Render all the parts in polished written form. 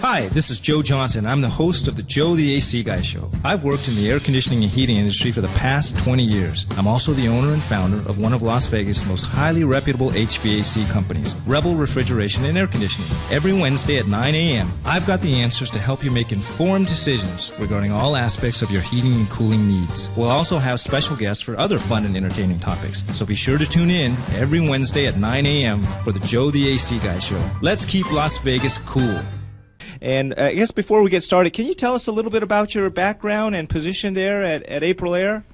Hi, this is Joe Johnson. I'm the host of the Joe the AC Guy Show. I've worked in the air conditioning and heating industry for the past 20 years. I'm also the owner and founder of one of Las Vegas' most highly reputable HVAC companies, Rebel Refrigeration and Air Conditioning. Every Wednesday at 9 a.m., I've got the answers to help you make informed decisions regarding all aspects of your heating and cooling needs. We'll also have special guests for other fun and entertaining topics, so be sure to tune in every Wednesday at 9 a.m. for the Joe the AC Guy Show. Let's keep Las Vegas cool. And I guess before we get started, can you tell us a little bit about your background and position there at April Air?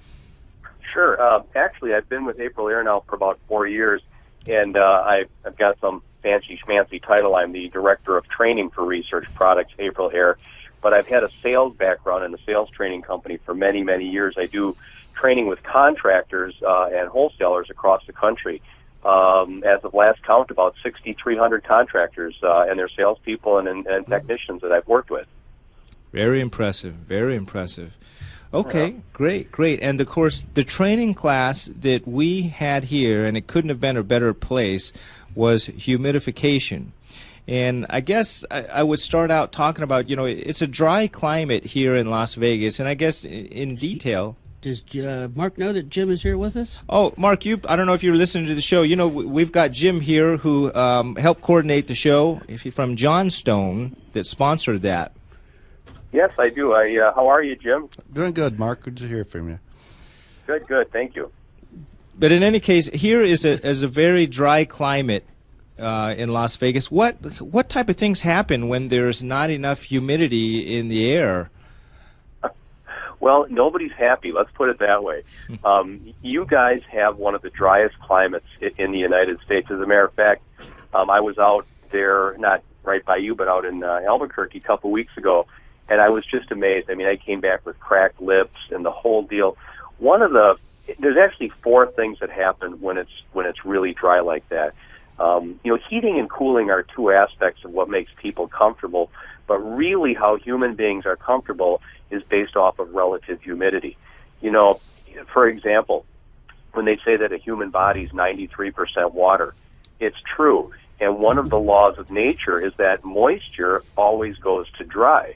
Sure. Actually, I've been with April Air now for about 4 years, and I've got some fancy schmancy title. I'm the Director of Training for Research Products, April Air. But I've had a sales background in the sales training company for many, many years. I do training with contractors and wholesalers across the country. As of last count, about 6,300 contractors and their salespeople and technicians that I've worked with. Very impressive, very impressive. Okay, great. And, of course, the training class that we had here, and it couldn't have been a better place, was humidification. And I guess I would start out talking about, it's a dry climate here in Las Vegas, and I guess in detail... Does Mark know that Jim is here with us? Oh, Mark, I don't know if you're listening to the show. We've got Jim here who helped coordinate the show from Johnstone that sponsored that. Yes, I do. How are you, Jim? Doing good, Mark. Good to hear from you. Good. Thank you. But in any case, here is a very dry climate in Las Vegas. What type of things happen when there's not enough humidity in the air? Well, nobody's happy. Let's put it that way. You guys have one of the driest climates in the United States. As a matter of fact, I was out there, not right by you, but out in Albuquerque a couple weeks ago, and I was just amazed. I mean, I came back with cracked lips and the whole deal. There's actually 4 things that happen when it's really dry like that. Heating and cooling are 2 aspects of what makes people comfortable, but really how human beings are comfortable is based off of relative humidity. For example, when they say that a human body is 93% water, it's true. And one of the laws of nature is that moisture always goes to dry.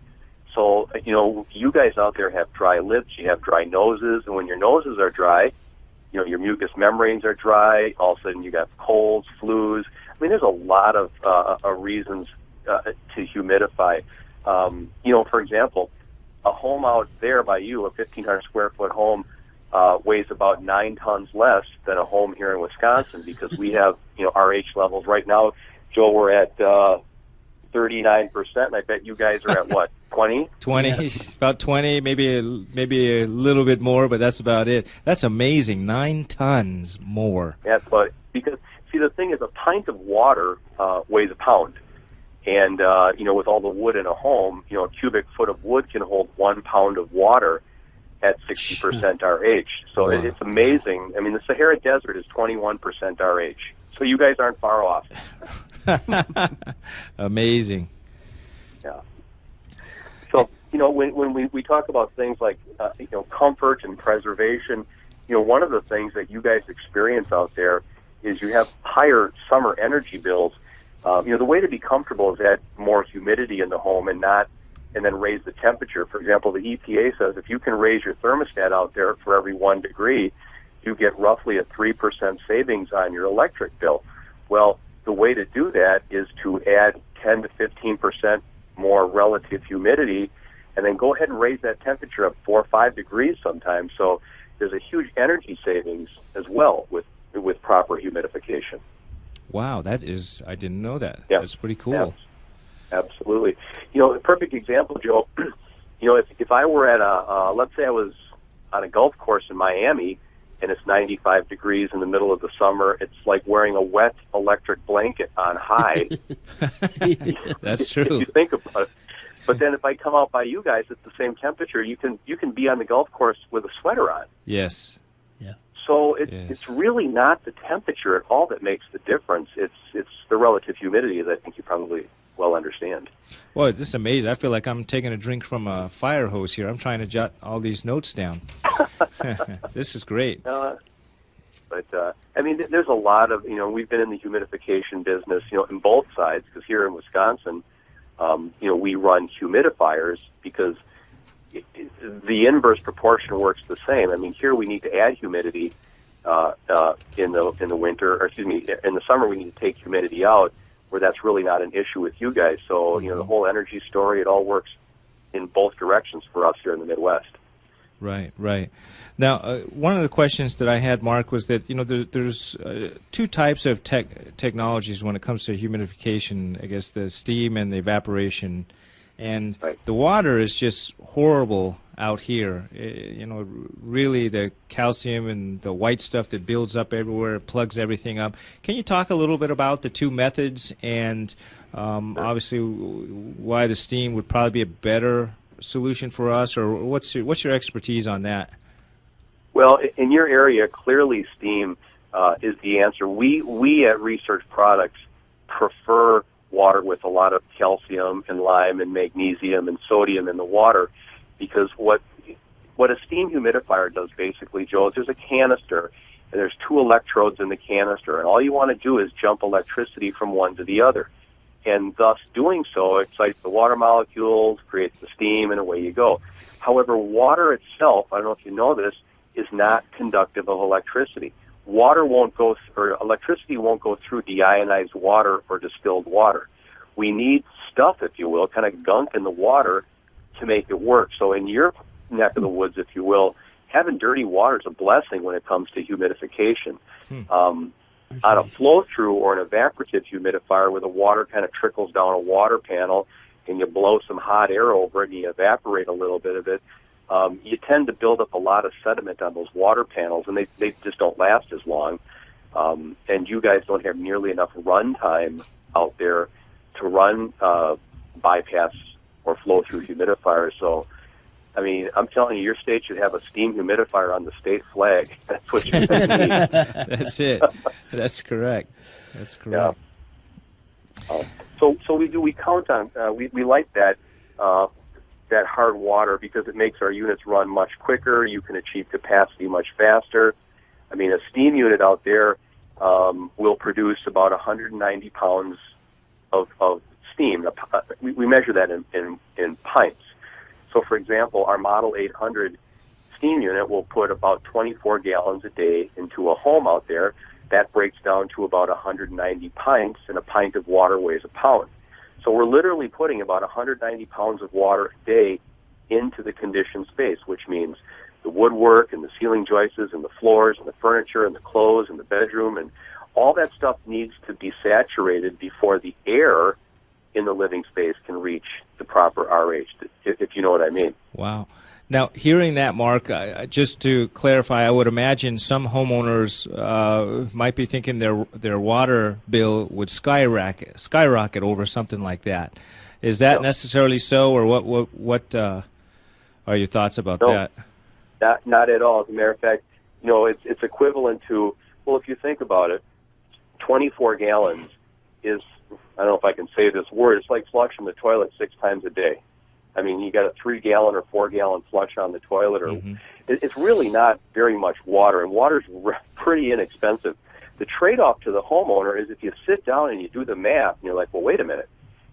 So, you guys out there have dry lips, you have dry noses, and when your noses are dry, your mucous membranes are dry, all of a sudden you got colds, flus. I mean, there's a lot of reasons to humidify. For example, a home out there by you, a 1,500 square foot home, weighs about 9 tons less than a home here in Wisconsin because we have, RH levels. Right now, Joe, we're at 39%, and I bet you guys are at what, 20? 20, yes. About 20, maybe a little bit more, but that's about it. That's amazing, 9 tons more. That's what, because, see, the thing is, a pint of water weighs a pound. And, with all the wood in a home, a cubic foot of wood can hold 1 pound of water at 60% RH. So wow. It's amazing. I mean, the Sahara Desert is 21% RH. So you guys aren't far off. Amazing. Yeah. So, when we talk about things like, comfort and preservation, one of the things that you guys experience out there is you have higher summer energy bills. The way to be comfortable is add more humidity in the home and then raise the temperature. For example, the EPA says if you can raise your thermostat out there for every 1 degree, you get roughly a 3% savings on your electric bill. Well, the way to do that is to add 10 to 15% more relative humidity and then go ahead and raise that temperature up 4 or 5 degrees sometimes. So there's a huge energy savings as well with proper humidification. Wow, I didn't know that. Yeah. That's pretty cool. Yeah. Absolutely. A perfect example, Joe, if I were at let's say I was on a golf course in Miami and it's 95 degrees in the middle of the summer, it's like wearing a wet electric blanket on high. That's true. If you think about it. But then if I come out by you guys at the same temperature, you can be on the golf course with a sweater on. Yes. So it's really not the temperature at all that makes the difference. It's the relative humidity that I think you probably well understand. Well, this is amazing. I feel like I'm taking a drink from a fire hose here. I'm trying to jot all these notes down. This is great. But there's a lot of, we've been in the humidification business, in both sides, because here in Wisconsin, we run humidifiers because the inverse proportion works the same. I mean, here we need to add humidity in the winter, or excuse me, in the summer we need to take humidity out, where that's really not an issue with you guys. So, the whole energy story, it all works in both directions for us here in the Midwest. Right, right. Now, one of the questions that I had, Mark, was that, there's two types of technologies when it comes to humidification, I guess the steam and the evaporation. And right. The water is just horrible out here. Really the calcium and the white stuff that builds up everywhere, it plugs everything up. Can you talk a little bit about the two methods and obviously why the steam would probably be a better solution for us, or what's your expertise on that? Well, in your area, clearly steam is the answer. We at Research Products prefer water with a lot of calcium and lime and magnesium and sodium in the water, because what a steam humidifier does basically, Joe, is there's a canister and there's two electrodes in the canister, and all you want to do is jump electricity from one to the other. And thus doing so excites the water molecules, creates the steam, and away you go. However, water itself, I don't know if you know this, is not conductive of electricity. Water won't go, or electricity won't go through deionized water or distilled water. We need stuff, if you will, kind of gunk in the water to make it work. So in your neck of the woods, if you will, having dirty water is a blessing when it comes to humidification. On a flow-through or an evaporative humidifier where the water kind of trickles down a water panel and you blow some hot air over it and you evaporate a little bit of it, you tend to build up a lot of sediment on those water panels, and they just don't last as long. And you guys don't have nearly enough run time out there to run bypass or flow-through humidifiers. So, I mean, I'm telling you, your state should have a steam humidifier on the state flag. That's what you need. That's it. That's correct. That's correct. Yeah. So we count on we like that hard water because it makes our units run much quicker. You can achieve capacity much faster. I mean, a steam unit out there will produce about 190 pounds of steam. We measure that in pints. So, for example, our Model 800 steam unit will put about 24 gallons a day into a home out there. That breaks down to about 190 pints, and a pint of water weighs a pound. So we're literally putting about 190 pounds of water a day into the conditioned space, which means the woodwork and the ceiling joists and the floors and the furniture and the clothes and the bedroom, and all that stuff needs to be saturated before the air in the living space can reach the proper RH, if you know what I mean. Wow. Now, hearing that, Mark, just to clarify, I would imagine some homeowners might be thinking their water bill would skyrocket over something like that. Is that necessarily so, or what are your thoughts about that? Not at all. As a matter of fact, it's equivalent to, well, if you think about it, 24 gallons is, I don't know if I can say this word, it's like flushing the toilet 6 times a day. I mean, you got a 3-gallon or 4-gallon flush on the toilet, or it's really not very much water, and water's pretty inexpensive. The trade-off to the homeowner is if you sit down and you do the math, and you're like, well, wait a minute.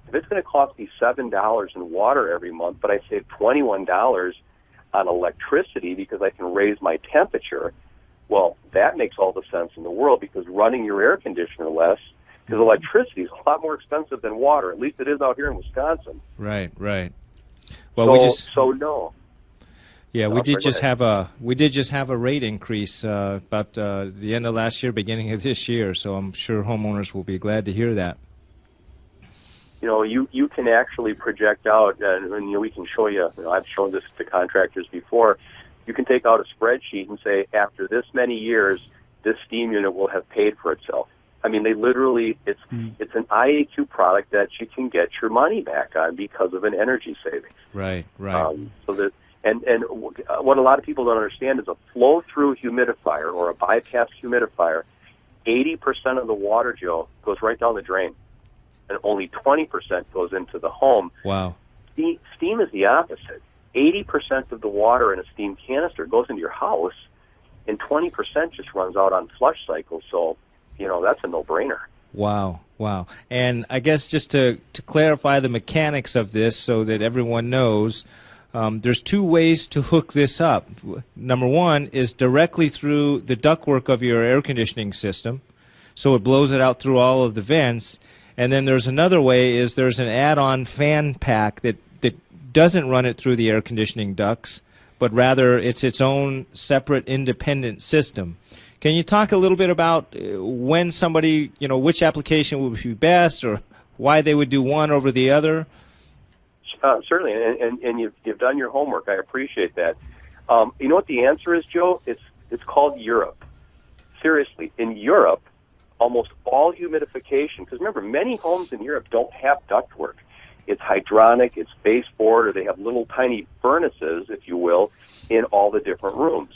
If it's going to cost me $7 in water every month, but I save $21 on electricity because I can raise my temperature, well, that makes all the sense in the world, because running your air conditioner less, because electricity is a lot more expensive than water. At least it is out here in Wisconsin. Right, right. Well, so no. Yeah, we did just have a rate increase about the end of last year, beginning of this year. So I'm sure homeowners will be glad to hear that. You can actually project out, and we can show you. I've shown this to contractors before. You can take out a spreadsheet and say, after this many years, this steam unit will have paid for itself. I mean, they literally, it's an IAQ product that you can get your money back on because of an energy savings. Right, right. So that, and what a lot of people don't understand is a flow-through humidifier or a bypass humidifier, 80% of the water, Joe, goes right down the drain, and only 20% goes into the home. Wow. Steam is the opposite. 80% of the water in a steam canister goes into your house, and 20% just runs out on flush cycles. So, that's a no-brainer. Wow, wow. And I guess just to clarify the mechanics of this so that everyone knows, there's two ways to hook this up. Number one is directly through the ductwork of your air conditioning system, so it blows it out through all of the vents. And then there's another way is there's an add-on fan pack that doesn't run it through the air conditioning ducts, but rather it's its own separate independent system. Can you talk a little bit about when somebody, which application would be best, or why they would do one over the other? Certainly, and you've done your homework. I appreciate that. You know what the answer is, Joe? It's called Europe. Seriously, in Europe, almost all humidification, because remember, many homes in Europe don't have ductwork. It's hydronic, it's baseboard, or they have little tiny furnaces, if you will, in all the different rooms.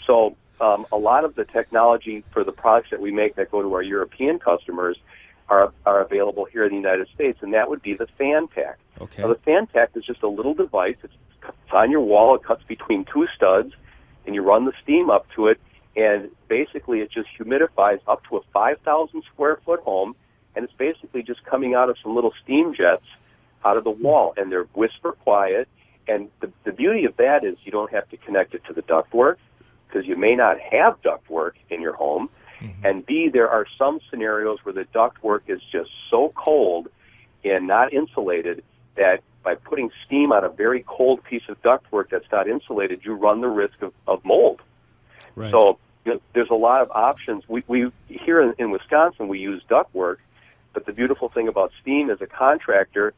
So a lot of the technology for the products that we make that go to our European customers are available here in the United States, and that would be the fan pack. Okay. Now, the fan pack is just a little device. It's on your wall. It cuts between two studs, and you run the steam up to it, and basically it just humidifies up to a 5,000 square foot home, and it's basically just coming out of some little steam jets out of the wall, and they're whisper quiet. And the beauty of that is you don't have to connect it to the ductwork, because you may not have ductwork in your home. Mm-hmm. And B, there are some scenarios where the ductwork is just so cold and not insulated that by putting steam on a very cold piece of ductwork that's not insulated, you run the risk of mold. Right. So there's a lot of options. We here in Wisconsin, we use ductwork, but the beautiful thing about steam is a contractor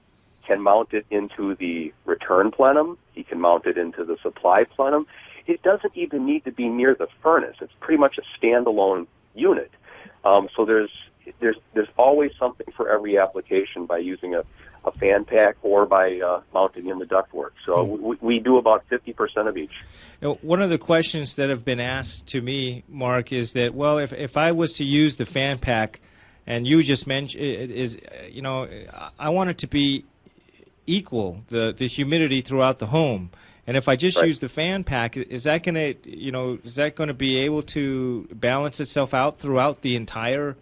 can mount it into the return plenum. He can mount it into the supply plenum. It doesn't even need to be near the furnace. It's pretty much a standalone unit. So there's always something for every application by using a fan pack or by mounting in the ductwork. So we do about 50% of each. One of the questions that have been asked to me, Mark, is that, well, if I was to use the fan pack, and you just mentioned, I want it to be equal, the humidity throughout the home. And if I just use the fan pack, is that going to be able to balance itself out throughout the entire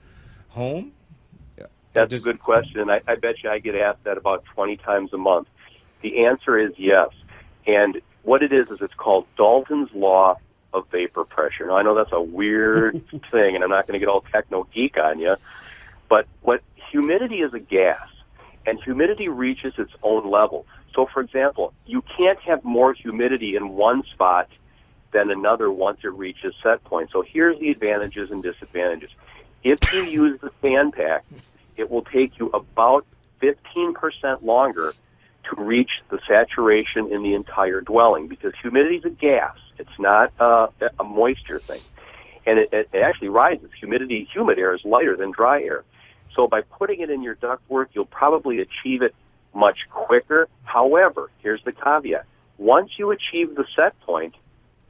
home? That's a good question. I bet you I get asked that about 20 times a month. The answer is yes. And what it is it's called Dalton's Law of Vapor Pressure. Now, I know that's a weird thing, and I'm not going to get all techno-geek on you, but humidity is a gas, and humidity reaches its own level. So, for example, you can't have more humidity in one spot than another once it reaches set point. So here's the advantages and disadvantages. If you use the fan pack, it will take you about 15% longer to reach the saturation in the entire dwelling, because humidity is a gas. It's not a moisture thing. And it actually rises. Humid air is lighter than dry air. So by putting it in your ductwork, you'll probably achieve it much quicker. However, here's the caveat. Once you achieve the set point,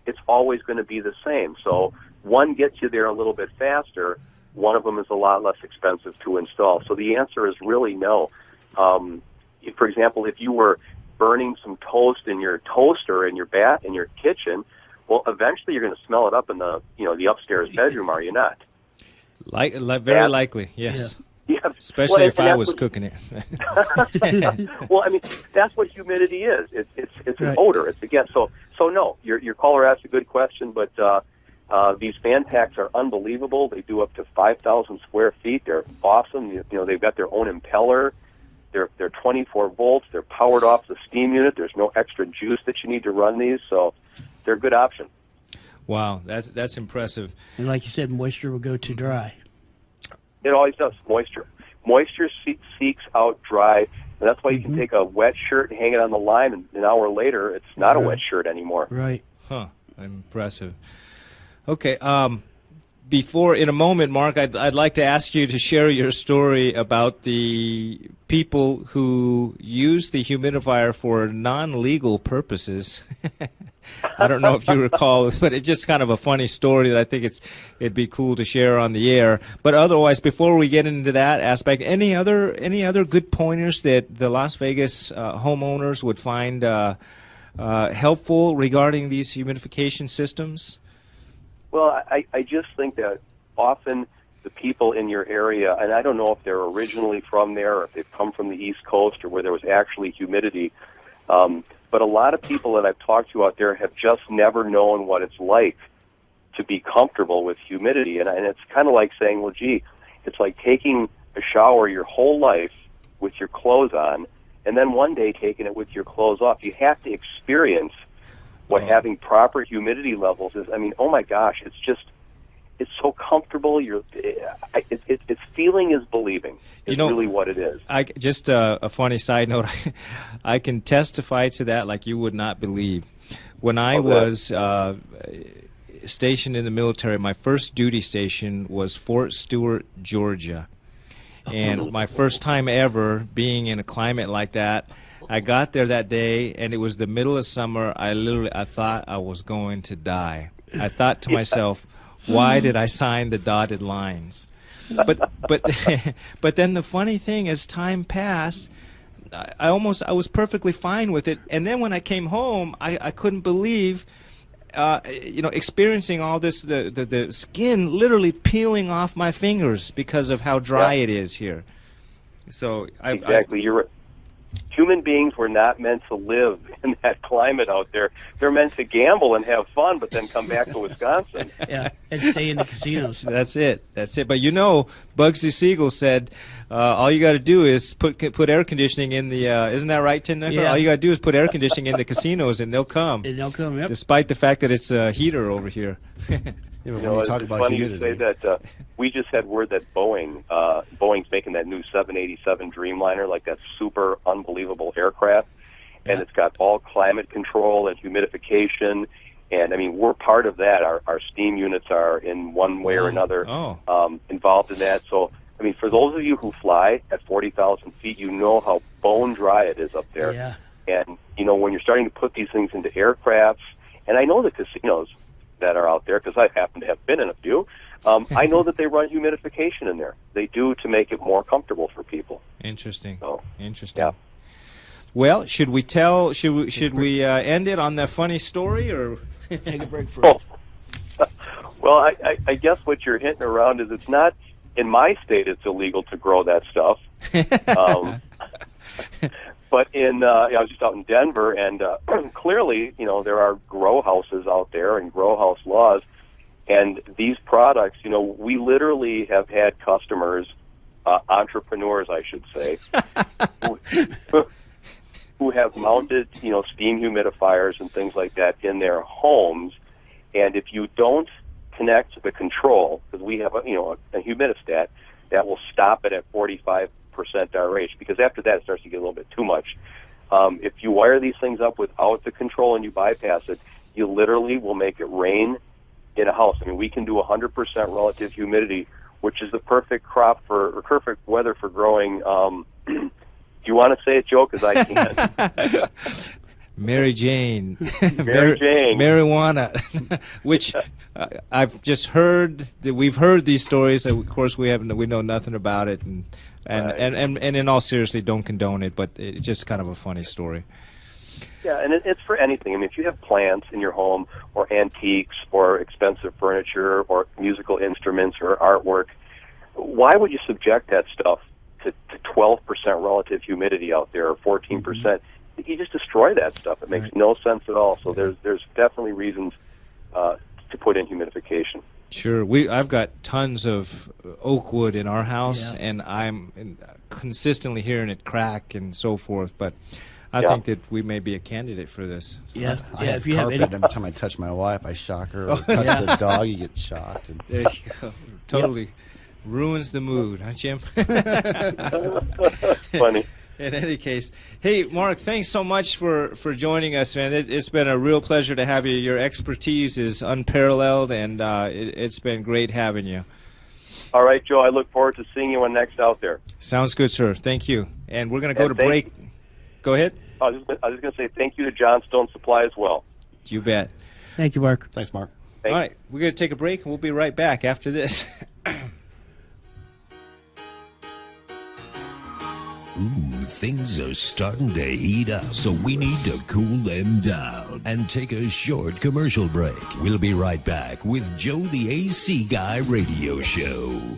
it's always going to be the same. So one gets you there a little bit faster. One of them is a lot less expensive to install. So the answer is really no. For example, if you were burning some toast in your toaster in your kitchen, well, eventually you're going to smell it up in the upstairs bedroom, are you not? Very likely, yes. Yeah. Yeah. Especially if I was cooking it. Well, I mean, that's what humidity is. It's an odor. It's a gas. So no, your caller asked a good question, but these fan packs are unbelievable. They do up to 5,000 square feet. They're awesome. They've got their own impeller. They're 24 volts. They're powered off the steam unit. There's no extra juice that you need to run these, so they're a good option. Wow, that's impressive. And like you said, moisture will go to dry. It always does. Moisture seeks out dry, and that's why you can take a wet shirt and hang it on the line, and an hour later, it's not a wet shirt anymore. Right. Huh. Impressive. Okay. In a moment, Mark, I'd like to ask you to share your story about the people who use the humidifier for non-legal purposes. I don't know if you recall, but it's just kind of a funny story that I think it'd be cool to share on the air. But otherwise, before we get into that aspect, any other good pointers that the Las Vegas homeowners would find helpful regarding these humidification systems? Well, I just think that often the people in your area, and I don't know if they're originally from there or if they've come from the East Coast or where there was actually humidity, but a lot of people that I've talked to out there have just never known what it's like to be comfortable with humidity. And it's kind of like saying, well, gee, it's like taking a shower your whole life with your clothes on, and then one day taking it with your clothes off. You have to experience what having proper humidity levels is. I mean, oh my gosh, it's so comfortable. It's feeling is believing. Is really what it is. Just a funny side note. I can testify to that like you would not believe. When I was stationed in the military, my first duty station was Fort Stewart, Georgia. And my first time ever being in a climate like that, I got there that day, and it was the middle of summer. I thought I was going to die. I thought to myself, why did I sign the dotted lines? But then the funny thing, as time passed, I was perfectly fine with it. And then when I came home, I couldn't believe, experiencing all this, the skin literally peeling off my fingers because of how dry it is here. So exactly, you're right. Human beings were not meant to live in that climate out there. They're meant to gamble and have fun, but then come back to Wisconsin. Yeah, and stay in the casinos. That's it. But Bugsy Siegel said, all you got to do is put air conditioning in the. Isn't that right, Tim Nichols? Yeah. All you got to do is put air conditioning in the casinos, and they'll come. And they'll come. Yep. Despite the fact that it's a heater over here. It's funny you say that. We just had word that Boeing's making that new 787 Dreamliner, like that super unbelievable aircraft, and it's got all climate control and humidification, and I mean we're part of that. Our steam units are in one way or another involved in that. So I mean, for those of you who fly at 40,000 feet, you know how bone dry it is up there. Yeah. And when you're starting to put these things into aircrafts, and I know the casinos that are out there, because I happen to have been in a few, I know that they run humidification in there. They do, to make it more comfortable for people. Interesting. So, interesting. Yeah. Well, should we end it on that funny story, or take a break first? Well, I guess what you're hinting around is it's not, in my state, it's illegal to grow that stuff. But I was just out in Denver, and clearly, there are grow houses out there and grow house laws. And these products, we literally have had customers, entrepreneurs, I should say, who have mounted, steam humidifiers and things like that in their homes. And if you don't connect the control, because we have a humidistat that will stop it at 45% RH, because after that it starts to get a little bit too much. If you wire these things up without the control and you bypass it, you literally will make it rain in a house. I mean, we can do 100% relative humidity, which is the perfect perfect weather for growing. Do you want to say it, Joe? Because I can't. Mary Jane. Mary Jane. Marijuana. Which I've just heard, that we've heard these stories. Of course, we know nothing about it, and in all seriously, don't condone it. But it's just kind of a funny story. Yeah, and it's for anything. I mean, if you have plants in your home, or antiques, or expensive furniture, or musical instruments, or artwork, why would you subject that stuff to 12% relative humidity out there, or 14%? Mm-hmm. You just destroy that stuff. It makes no sense at all. So there's definitely reasons to put in humidification. Sure. I've got tons of oak wood in our house, and I'm consistently hearing it crack and so forth. But I think that we may be a candidate for this. So I have carpet. Every time I touch my wife, I shock her. Or touch the dog, you get shocked. And there you go. Totally ruins the mood, huh, Jim? Funny. In any case, hey, Mark, thanks so much for joining us, man. It's been a real pleasure to have you. Your expertise is unparalleled, and it's been great having you. All right, Joe, I look forward to seeing you when next out there. Sounds good, sir. Thank you. And we're going to go to break. Go ahead. I was just going to say thank you to Johnstone Supply as well. You bet. Thank you, Mark. Thanks, Mark. All right, we're going to take a break, and we'll be right back after this. Ooh, things are starting to heat up, so we need to cool them down and take a short commercial break. We'll be right back with Joe the AC Guy Radio Show.